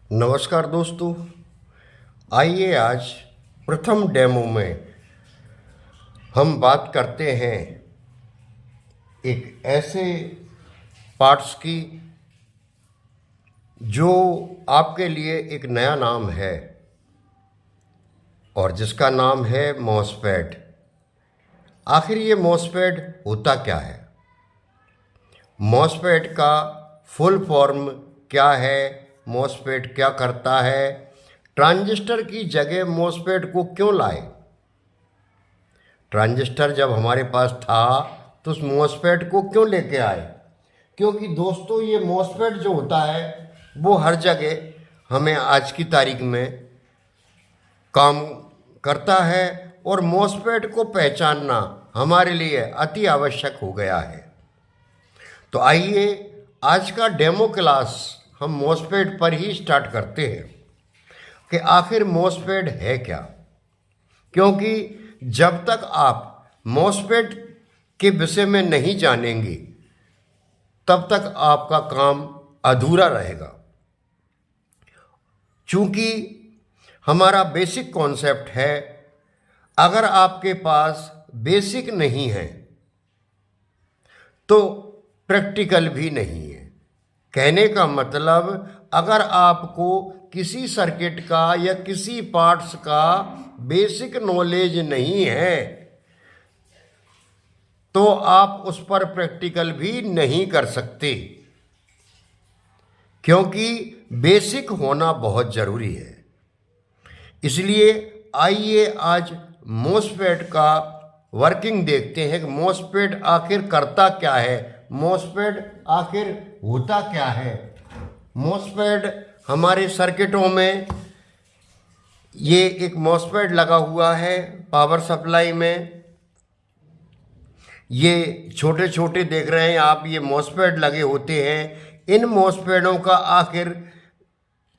नमस्कार दोस्तों, आइए आज प्रथम डेमो में हम बात करते हैं एक ऐसे पार्ट्स की जो आपके लिए एक नया नाम है और जिसका नाम है मॉसफेट। आखिर ये मॉसफेट होता क्या है? मॉसफेट का फुल फॉर्म क्या है? मॉसफेट क्या करता है? ट्रांजिस्टर की जगह मॉसफेट को क्यों लाए? ट्रांजिस्टर जब हमारे पास था तो उस मॉसफेट को क्यों लेके आए? क्योंकि दोस्तों ये मॉसफेट जो होता है वो हर जगह हमें आज की तारीख में काम करता है और मॉसफेट को पहचानना हमारे लिए अति आवश्यक हो गया है। तो आइए आज का डेमो क्लास हम मॉसफेट पर ही स्टार्ट करते हैं कि आखिर मॉसफेट है क्या। क्योंकि जब तक आप मॉसफेट के विषय में नहीं जानेंगे तब तक आपका काम अधूरा रहेगा। चूंकि हमारा बेसिक कॉन्सेप्ट है, अगर आपके पास बेसिक नहीं है तो प्रैक्टिकल भी नहीं है। कहने का मतलब, अगर आपको किसी सर्किट का या किसी पार्ट्स का बेसिक नॉलेज नहीं है तो आप उस पर प्रैक्टिकल भी नहीं कर सकते, क्योंकि बेसिक होना बहुत ज़रूरी है। इसलिए आइए आज मॉसफेट का वर्किंग देखते हैं कि मॉसफेट आखिर करता क्या है, मॉसफेट आखिर होता क्या है। मॉसफेट हमारे सर्किटों में ये एक मॉसफेट लगा हुआ है पावर सप्लाई में। ये छोटे छोटे देख रहे हैं आप, ये मॉसफेट लगे होते हैं। इन मॉसफेटों का आखिर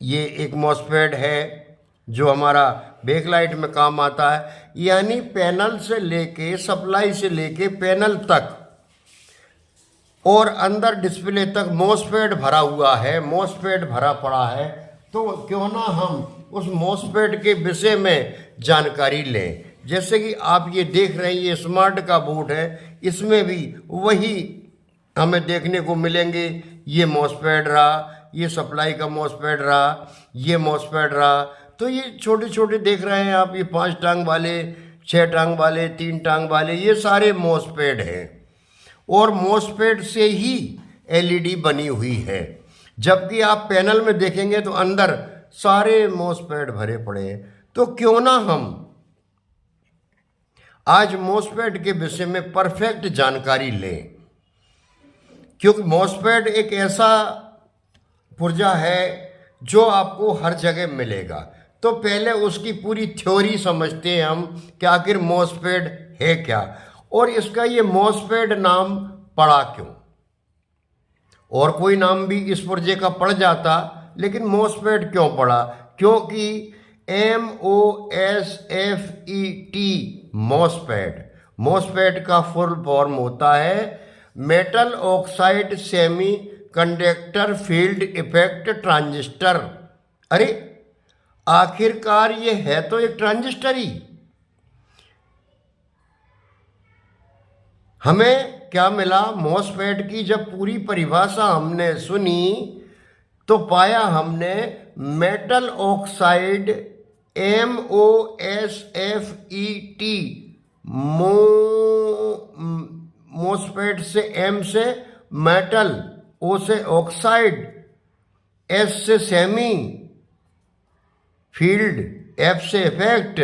ये एक मॉसफेट है जो हमारा बैकलाइट में काम आता है, यानी पैनल से लेके सप्लाई से लेके पैनल तक और अंदर डिस्प्ले तक मॉसफेट भरा हुआ है, मॉसफेट भरा पड़ा है। तो क्यों ना हम उस मॉसफेट के विषय में जानकारी लें। जैसे कि आप ये देख रहे हैं, ये स्मार्ट का बोर्ड है, इसमें भी वही हमें देखने को मिलेंगे। ये मॉसफेट रहा, ये सप्लाई का मॉसफेट रहा, ये मॉसफेट रहा। तो ये छोटे छोटे देख रहे हैं आप, ये 5 टांग वाले, 6 टांग वाले, 3 टांग वाले, ये सारे मॉसफेट हैं। और मॉसफेट से ही एलईडी बनी हुई है। जबकि आप पैनल में देखेंगे तो अंदर सारे मॉसफेट भरे पड़े हैं। तो क्यों ना हम आज मॉसफेट के विषय में परफेक्ट जानकारी लें, क्योंकि मॉसफेट एक ऐसा पुर्जा है जो आपको हर जगह मिलेगा। तो पहले उसकी पूरी थ्योरी समझते हैं हम कि आखिर मॉसफेट है क्या और इसका ये मॉसफेट नाम पड़ा क्यों। और कोई नाम भी इस पुर्जे का पड़ जाता, लेकिन मॉसफेट क्यों पड़ा? क्योंकि MOSFET मॉसफेट, मॉसफेट का फुल फॉर्म होता है metal oxide semi conductor field effect transistor. अरे आखिरकार ये है तो एक ट्रांजिस्टर ही। हमें क्या मिला? मॉसफेट की जब पूरी परिभाषा हमने सुनी तो पाया हमने मेटल ऑक्साइड MOSFET, मॉसफेट से M से मेटल, O से ऑक्साइड, S से सेमी, फील्ड, F से इफेक्ट,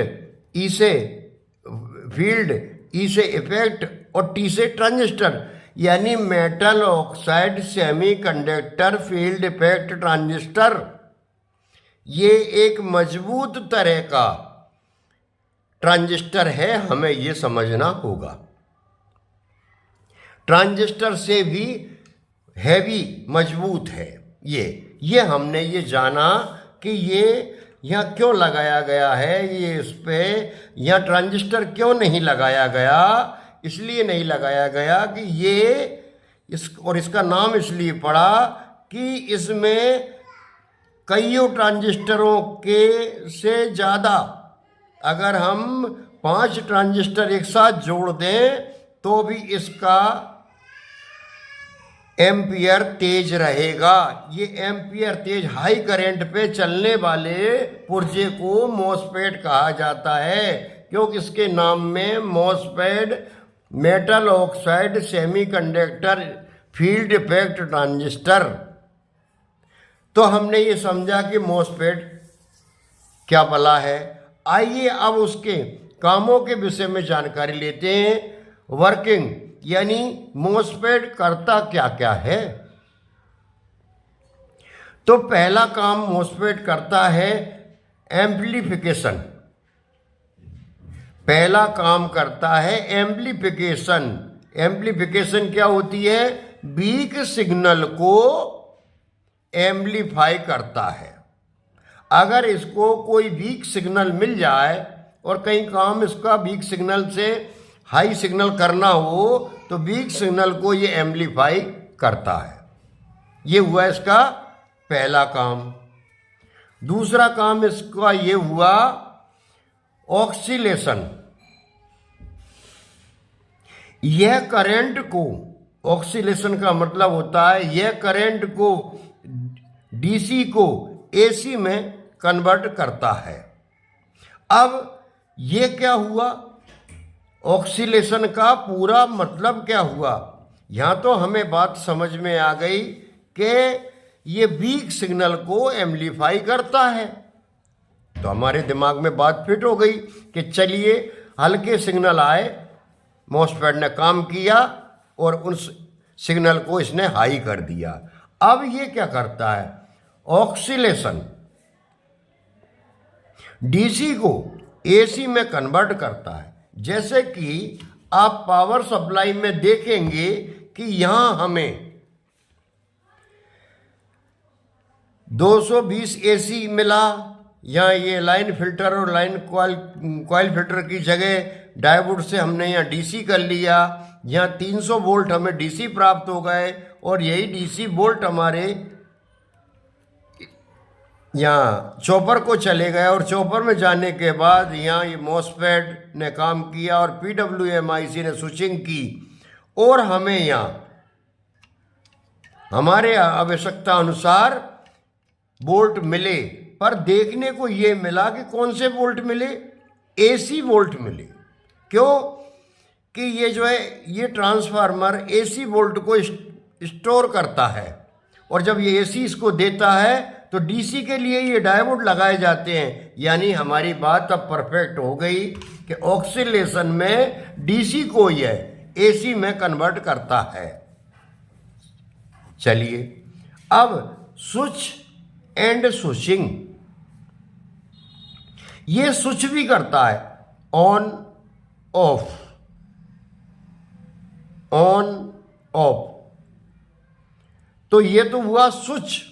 E से फील्ड, E से इफेक्ट और T से ट्रांजिस्टर, यानी metal oxide semi conductor field effect transistor. ये एक मजबूत तरह का ट्रांजिस्टर है, हमें ये समझना होगा। ट्रांजिस्टर से भी हैवी, मजबूत है ये हमने ये जाना कि ये यहाँ क्यों लगाया गया है, ये इस पे यहाँ ट्रांजिस्टर क्यों नहीं लगाया गया। इसलिए नहीं लगाया गया कि इसका नाम इसलिए पड़ा कि इसमें कईयों ट्रांजिस्टरों के से ज़्यादा, अगर हम 5 ट्रांजिस्टर एक साथ जोड़ दें तो भी इसका एम्पियर तेज रहेगा। ये एम्पियर तेज हाई करंट पे चलने वाले पुर्जे को मॉसफेट कहा जाता है, क्योंकि इसके नाम में MOSFET metal oxide semiconductor field effect transistor. तो हमने ये समझा कि मॉसफेट क्या भला है। आइए अब उसके कामों के विषय में जानकारी लेते हैं। वर्किंग यानी मॉसफेट करता क्या क्या है। तो पहला काम मॉसफेट करता है एम्प्लीफिकेशन। पहला काम करता है एम्प्लीफिकेशन। एम्प्लीफिकेशन क्या होती है? वीक सिग्नल को एम्प्लीफाई करता है। अगर इसको कोई वीक सिग्नल मिल जाए और कहीं काम इसका वीक सिग्नल से हाई सिग्नल करना हो तो वीक सिग्नल को ये एम्प्लीफाई करता है। ये हुआ इसका पहला काम। दूसरा काम इसका ये हुआ ऑक्सीलेशन। यह करंट को, ऑक्सीलेशन का मतलब होता है यह करंट को डीसी को एसी में कन्वर्ट करता है। अब ये क्या हुआ? ऑक्सीलेशन का पूरा मतलब क्या हुआ? यहाँ तो हमें बात समझ में आ गई कि ये वीक सिग्नल को एम्प्लीफाई करता है। तो हमारे दिमाग में बात फिट हो गई कि चलिए हल्के सिग्नल आए, मॉसफेट ने काम किया और उस सिग्नल को इसने हाई कर दिया। अब ये क्या करता है? ऑक्सीलेशन डीसी को एसी में कन्वर्ट करता है। जैसे कि आप पावर सप्लाई में देखेंगे कि यहां हमें 220 एसी मिला, यहाँ ये लाइन फिल्टर और लाइन कॉइल फिल्टर की जगह डायोड से हमने यहाँ डीसी कर लिया। यहाँ 300 वोल्ट हमें डीसी प्राप्त हो गए और यही डीसी वोल्ट हमारे यहाँ चॉपर को चले गए और चॉपर में जाने के बाद यहाँ ये मॉसफेट ने काम किया और PWM-IC ने स्विचिंग की और हमें यहाँ हमारे आवश्यकता अनुसार वोल्ट मिले। पर देखने को ये मिला कि कौन से वोल्ट मिले? एसी वोल्ट मिले। क्यों? कि ये जो है ये ट्रांसफार्मर एसी वोल्ट को स्टोर करता है और जब ये एसी इसको देता है तो डीसी के लिए ये डायोड लगाए जाते हैं। यानी हमारी बात अब परफेक्ट हो गई कि ऑक्सीलेशन में डीसी को यह एसी में कन्वर्ट करता है। चलिए अब स्विच एंड स्विचिंग। ये स्विच भी करता है ऑन ऑफ, ऑन ऑफ। तो ये तो हुआ स्विच।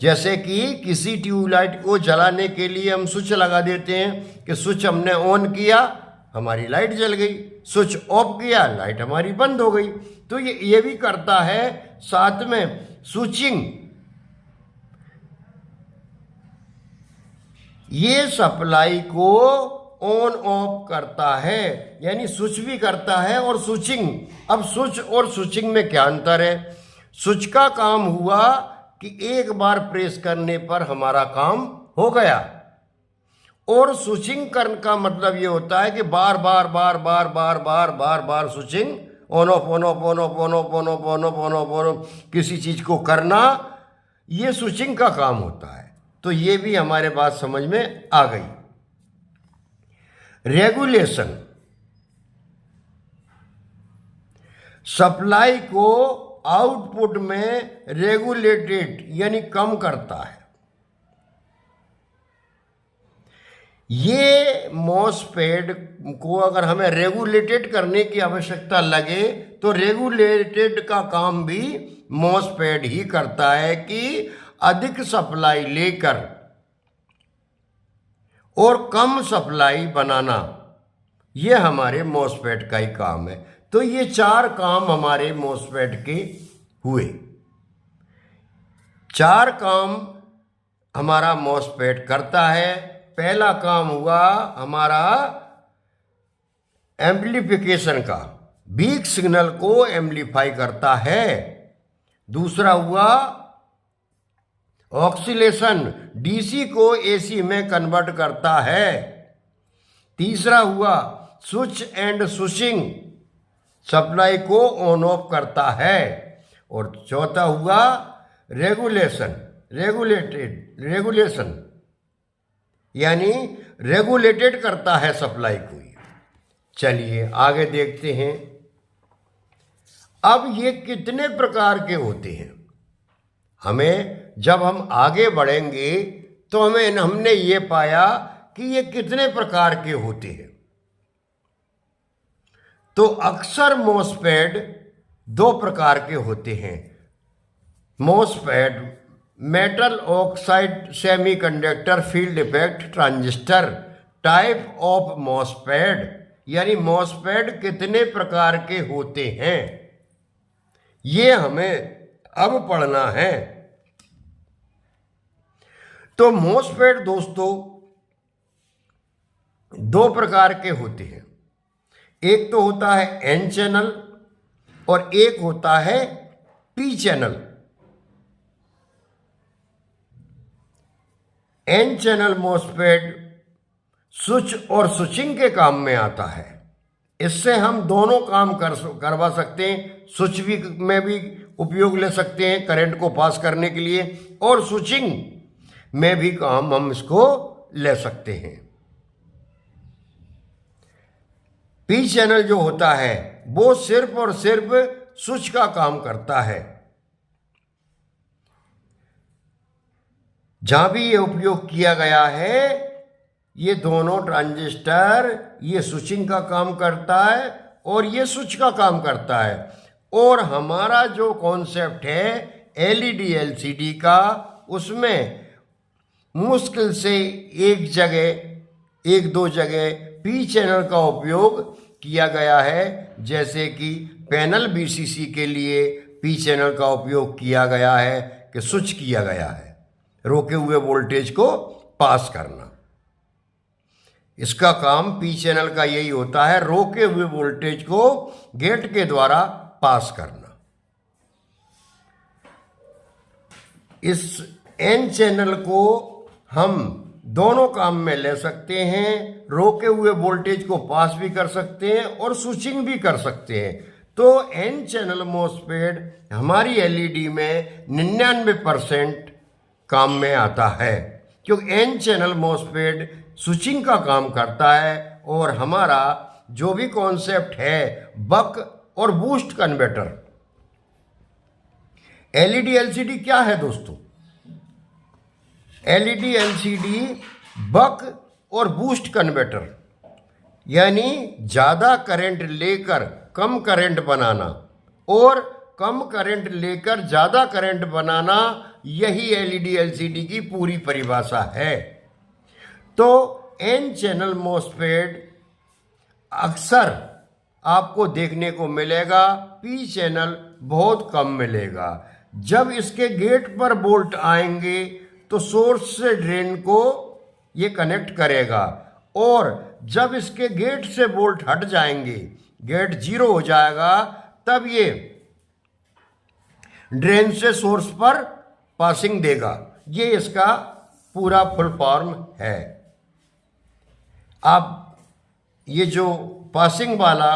जैसे कि किसी ट्यूबलाइट को जलाने के लिए हम स्विच लगा देते हैं कि स्विच हमने ऑन किया, हमारी लाइट जल गई, स्विच ऑफ किया, लाइट हमारी बंद हो गई। तो ये भी करता है। साथ में स्विचिंग, ये सप्लाई को ऑन ऑफ करता है, यानी स्विच भी करता है और स्विचिंग। अब स्विच और स्विचिंग में क्या अंतर है? स्विच का काम हुआ कि एक बार प्रेस करने पर हमारा काम हो गया और स्विचिंग करने का मतलब ये होता है कि बार बार बार बार बार बार बार बार switching on off on off on off on off on off on off on off on off किसी चीज को करना, ये स्विचिंग का काम होता है। तो ये भी हमारे बात समझ में आ गई। रेगुलेशन, सप्लाई को आउटपुट में रेगुलेटेड यानी कम करता है। ये मॉसफेट को अगर हमें रेगुलेटेड करने की आवश्यकता लगे तो रेगुलेटेड का काम भी मॉसफेट ही करता है कि अधिक सप्लाई लेकर और कम सप्लाई बनाना, ये हमारे मॉसफेट का ही काम है। तो ये 4 काम हमारे मॉसफेट के हुए। 4 काम हमारा मॉसफेट करता है। पहला काम हुआ हमारा एम्प्लीफिकेशन का, वीक सिग्नल को एम्प्लीफाई करता है। दूसरा हुआ ऑक्सीलेशन, डीसी को एसी में कन्वर्ट करता है। तीसरा हुआ स्विच एंड स्विचिंग, सप्लाई को ऑन ऑफ करता है। और चौथा हुआ रेगुलेशन यानी रेगुलेटेड करता है सप्लाई को। चलिए आगे देखते हैं। अब ये कितने प्रकार के होते हैं, जब हम आगे बढ़ेंगे तो हमने ये पाया कि ये कितने प्रकार के होते हैं। तो अक्सर मॉसफेट 2 प्रकार के होते हैं। MOSFET metal oxide semiconductor field effect transistor type of MOSFET, यानी मॉसफेट कितने प्रकार के होते हैं ये हमें अब पढ़ना है। तो मॉसफेट दोस्तों 2 प्रकार के होते हैं। एक तो होता है एन चैनल और एक होता है P channel. N channel MOSFET switch और स्विचिंग के काम में आता है। इससे हम दोनों काम करवा सकते हैं। स्विच में भी उपयोग ले सकते हैं करंट को पास करने के लिए, और स्विचिंग में भी काम हम इसको ले सकते हैं। पी चैनल जो होता है वो सिर्फ और सिर्फ स्विच का काम करता है। जहां भी ये उपयोग किया गया है, ये दोनों ट्रांजिस्टर ये स्विचिंग का काम करता है और ये स्विच का काम करता है। और हमारा जो कॉन्सेप्ट है एलईडी एलसीडी का, उसमें मुश्किल से एक दो जगह पी चैनल का उपयोग किया गया है। जैसे कि पैनल बीसीसी के लिए पी चैनल का उपयोग किया गया है कि स्विच किया गया है, रोके हुए वोल्टेज को पास करना। इसका काम पी चैनल का यही होता है, रोके हुए वोल्टेज को गेट के द्वारा पास करना। इस एन चैनल को हम दोनों काम में ले सकते हैं, रोके हुए वोल्टेज को पास भी कर सकते हैं और स्विचिंग भी कर सकते हैं। तो एन चैनल मॉसफेट हमारी एलईडी में 99% काम में आता है, क्योंकि एन चैनल मॉसफेट स्विचिंग का काम करता है। और हमारा जो भी कॉन्सेप्ट है बक और बूस्ट कन्वर्टर, एलईडी एलसीडी क्या है दोस्तों? एलईडी एलसीडी बक और बूस्ट कन्वर्टर, यानी ज़्यादा करंट लेकर कम करंट बनाना और कम करंट लेकर ज़्यादा करंट बनाना, यही एलईडी एलसीडी की पूरी परिभाषा है। तो एन चैनल मॉसफेट अक्सर आपको देखने को मिलेगा, पी चैनल बहुत कम मिलेगा। जब इसके गेट पर बोल्ट आएंगे तो सोर्स से ड्रेन को ये कनेक्ट करेगा, और जब इसके गेट से बोल्ट हट जाएंगे, गेट 0 हो जाएगा, तब ये ड्रेन से सोर्स पर पासिंग देगा। ये इसका पूरा फुल फॉर्म है। आप ये जो पासिंग वाला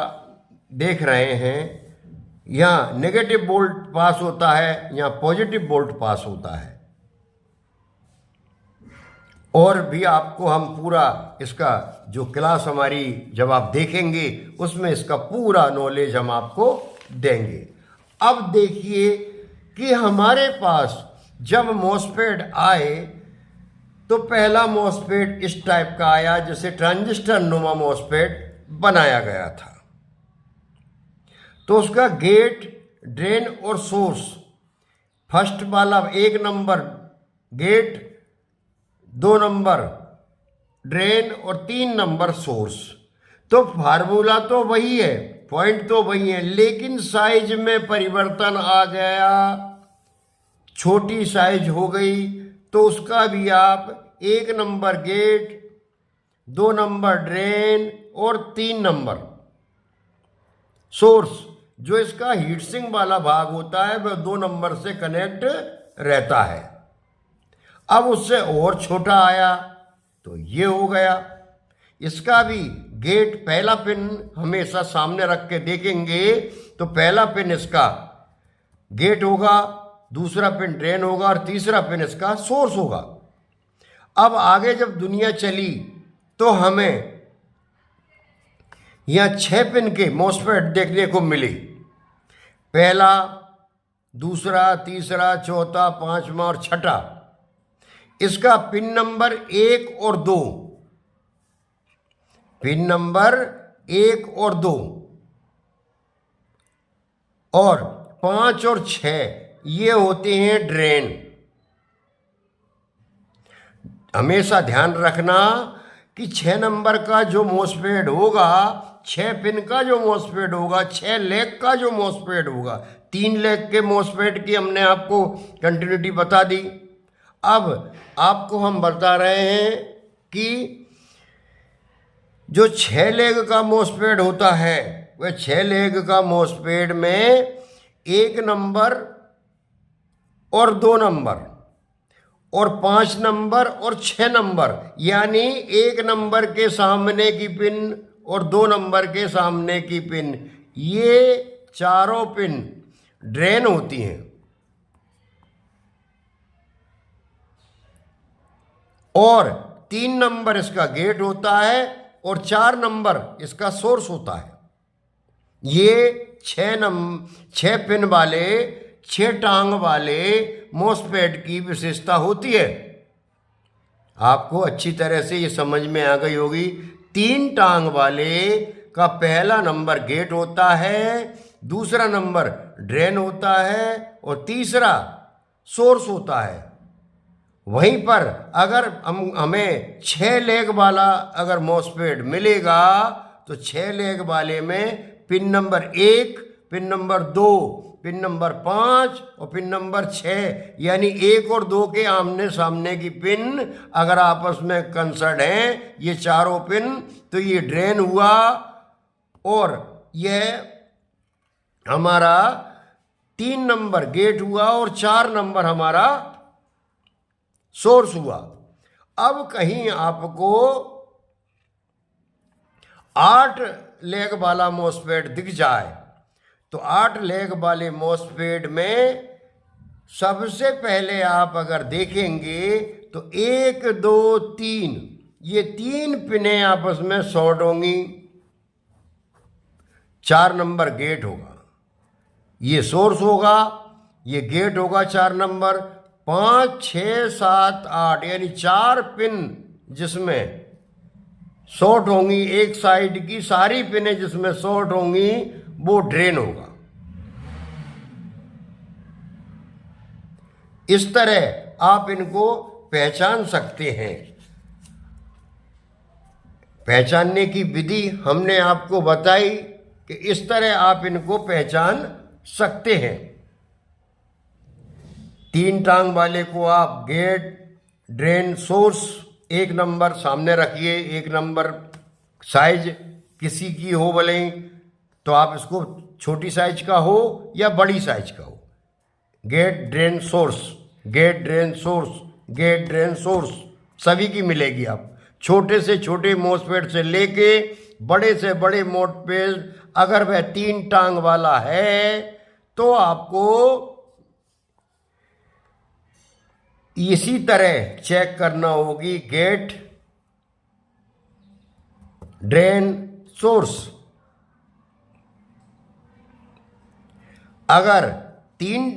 देख रहे हैं, यहाँ नेगेटिव बोल्ट पास होता है, यहाँ पॉजिटिव बोल्ट पास होता है। और भी आपको हम पूरा इसका जो क्लास हमारी जब आप देखेंगे उसमें इसका पूरा नॉलेज हम आपको देंगे। अब देखिए कि हमारे पास जब मॉसफेट आए तो पहला मॉसफेट इस टाइप का आया, जैसे ट्रांजिस्टर नुमा मॉसफेट बनाया गया था। तो उसका गेट, ड्रेन और सोर्स, फर्स्ट वाला 1 नंबर गेट, 2 नंबर ड्रेन और 3 नंबर सोर्स। तो फार्मूला तो वही है, पॉइंट तो वही है, लेकिन साइज में परिवर्तन आ गया। छोटी साइज हो गई तो उसका भी आप 1 नंबर गेट, 2 नंबर ड्रेन और 3 नंबर सोर्स, जो इसका हीट सिंक वाला भाग होता है वह 2 नंबर से कनेक्ट रहता है। अब उससे और छोटा आया तो ये हो गया। इसका भी गेट, पहला पिन हमेशा सामने रख के देखेंगे तो पहला पिन इसका गेट होगा, दूसरा पिन ड्रेन होगा और तीसरा पिन इसका सोर्स होगा। अब आगे जब दुनिया चली तो हमें यहाँ 6 पिन के मॉसफेट देखने को मिले, पहला, दूसरा, तीसरा, चौथा, पांचवा और छठा। इसका पिन नंबर 1 और 2, पिन नंबर 1 और 2 और 5 और 6 ये होते हैं ड्रेन। हमेशा ध्यान रखना कि 6 नंबर का जो मॉसफेट होगा, 6 पिन का जो मॉसफेट होगा, 6 लेग का जो मॉसफेट होगा, 3 लेग के मॉसफेट की हमने आपको कंटिन्यूटी बता दी। अब आपको हम बता रहे हैं कि जो 6 लेग का मॉसफेट होता है वह 6 लेग का मॉसफेट में 1 नंबर और 2 नंबर और 5 नंबर और 6 नंबर, यानी 1 नंबर के सामने की पिन और 2 नंबर के सामने की पिन, ये चारों पिन ड्रेन होती हैं और 3 नंबर इसका गेट होता है और 4 नंबर इसका सोर्स होता है। ये 6 पिन वाले, 6 टांग वाले मॉसफेट की विशेषता होती है। आपको अच्छी तरह से ये समझ में आ गई होगी। 3 टांग वाले का पहला नंबर गेट होता है, दूसरा नंबर ड्रेन होता है और तीसरा सोर्स होता है। वहीं पर अगर हमें 6 लेग वाला अगर मॉसफेट मिलेगा तो 6 लेग वाले में pin number 1, pin number 2, pin number 5 और पिन नंबर 6, यानी 1 और 2 के आमने सामने की पिन अगर आपस में कंसर्ट हैं, ये चारों पिन, तो ये ड्रेन हुआ और यह हमारा 3 नंबर गेट हुआ और 4 नंबर हमारा सोर्स हुआ। अब कहीं आपको 8 लेग वाला मॉसफेट दिख जाए तो 8 लेग वाले मॉसफेट में सबसे पहले आप अगर देखेंगे तो 1, 2, 3 ये 3 पिनें आपस में शॉर्ट होंगी, 4 नंबर गेट होगा, ये सोर्स होगा, ये गेट होगा 4 नंबर, 5, 6, 7, 8 यानी 4 पिन जिसमें शॉर्ट होंगी, एक साइड की सारी पिनें जिसमें शॉर्ट होंगी वो ड्रेन होगा। इस तरह आप इनको पहचान सकते हैं। पहचानने की विधि हमने आपको बताई कि इस तरह आप इनको पहचान सकते हैं। 3 टांग वाले को आप गेट, ड्रेन, सोर्स 1 नंबर सामने रखिए, 1 नंबर साइज किसी की हो भले ही, तो आप इसको छोटी साइज का हो या बड़ी साइज का हो, gate, drain, source, gate, drain, source, gate, drain, source सभी की मिलेगी। आप छोटे से छोटे मॉसफेट से लेके बड़े से बड़े मॉसफेट, अगर वह 3 टांग वाला है तो आपको इसी तरह चेक करना होगी, गेट, ड्रेन, सोर्स। अगर 3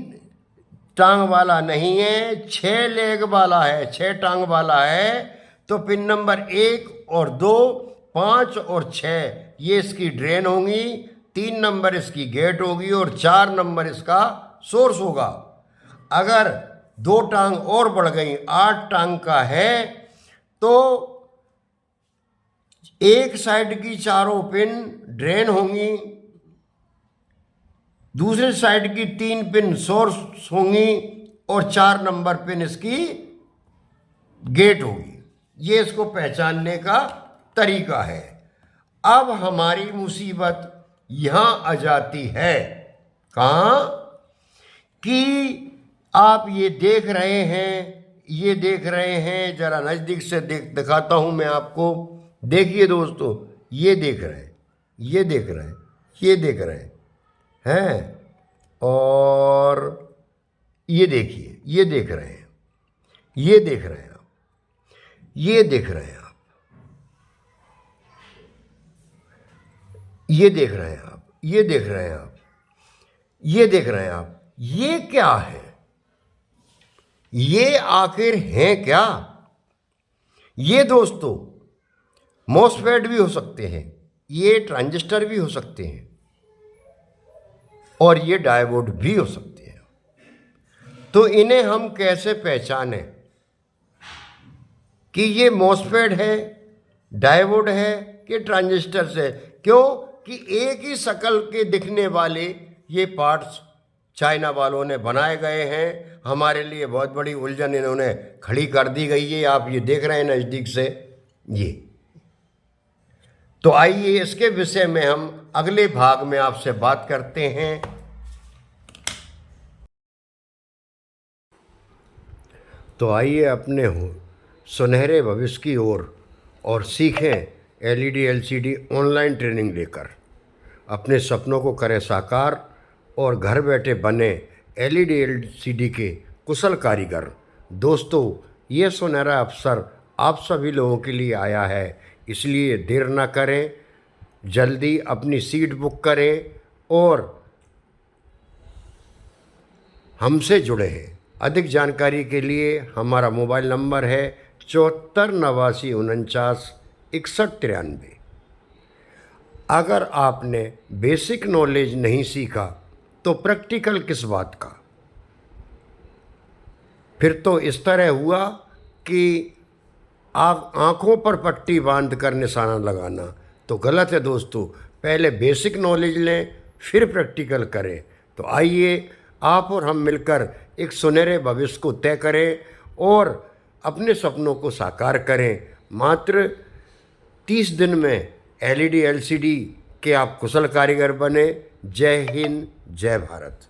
टांग वाला नहीं है, 6 लेग वाला है, 6 टांग वाला है, तो पिन नंबर 1 और 2, 5 और 6 ये इसकी ड्रेन होंगी, 3 नंबर इसकी गेट होगी और 4 नंबर इसका सोर्स होगा। अगर 2 टांग और बढ़ गई, 8 टांग का है, तो एक साइड की चारों पिन ड्रेन होंगी, दूसरे साइड की 3 पिन सोर्स होंगी और 4 नंबर पिन इसकी गेट होगी। ये इसको पहचानने का तरीका है। अब हमारी मुसीबत यहाँ आ जाती है, कहाँ कि आप ये देख रहे हैं, जरा नज़दीक से दिखाता हूँ मैं आपको। देखिए दोस्तों, ये देख रहे हैं, ये देख रहे हैं, ये देख रहे हैं, और ये देखिए, ये देख रहे हैं, ये देख रहे हैं आप, ये देख रहे हैं आप, ये देख रहे हैं आप, ये देख रहे हैं आप, ये देख रहे हैं आप। ये क्या है? ये आखिर है क्या? ये दोस्तों मॉसफेट भी हो सकते हैं, ये ट्रांजिस्टर भी हो सकते हैं, और ये डायोड भी हो सकते हैं। तो इन्हें हम कैसे पहचानें कि ये मॉसफेट है, डायोड है कि ट्रांजिस्टर से? क्यों कि एक ही शक्ल के दिखने वाले ये पार्ट्स चाइना वालों ने बनाए गए हैं। हमारे लिए बहुत बड़ी उलझन इन्होंने खड़ी कर दी गई है। आप ये देख रहे हैं नज़दीक से ये। तो आइए इसके विषय में हम अगले भाग में आपसे बात करते हैं। तो आइए अपने सुनहरे भविष्य की ओर और सीखें एलईडी एलसीडी ऑनलाइन ट्रेनिंग लेकर अपने सपनों को करें साकार और घर बैठे बने एलईडी एलसीडी के कुशल कारीगर। दोस्तों, ये सुनहरा अवसर आप सभी लोगों के लिए आया है, इसलिए देर ना करें, जल्दी अपनी सीट बुक करें और हमसे जुड़े हैं। अधिक जानकारी के लिए हमारा मोबाइल नंबर है 74 89 49 61 93। अगर आपने बेसिक नॉलेज नहीं सीखा तो प्रैक्टिकल किस बात का? फिर तो इस तरह हुआ कि आप आँखों पर पट्टी बांध कर निशाना लगाना, तो गलत है दोस्तों। पहले बेसिक नॉलेज लें, फिर प्रैक्टिकल करें। तो आइए आप और हम मिलकर एक सुनहरे भविष्य को तय करें और अपने सपनों को साकार करें। मात्र 30 दिन में एलईडी एलसीडी के आप कुशल कारीगर बने। जय हिंद, जय भारत।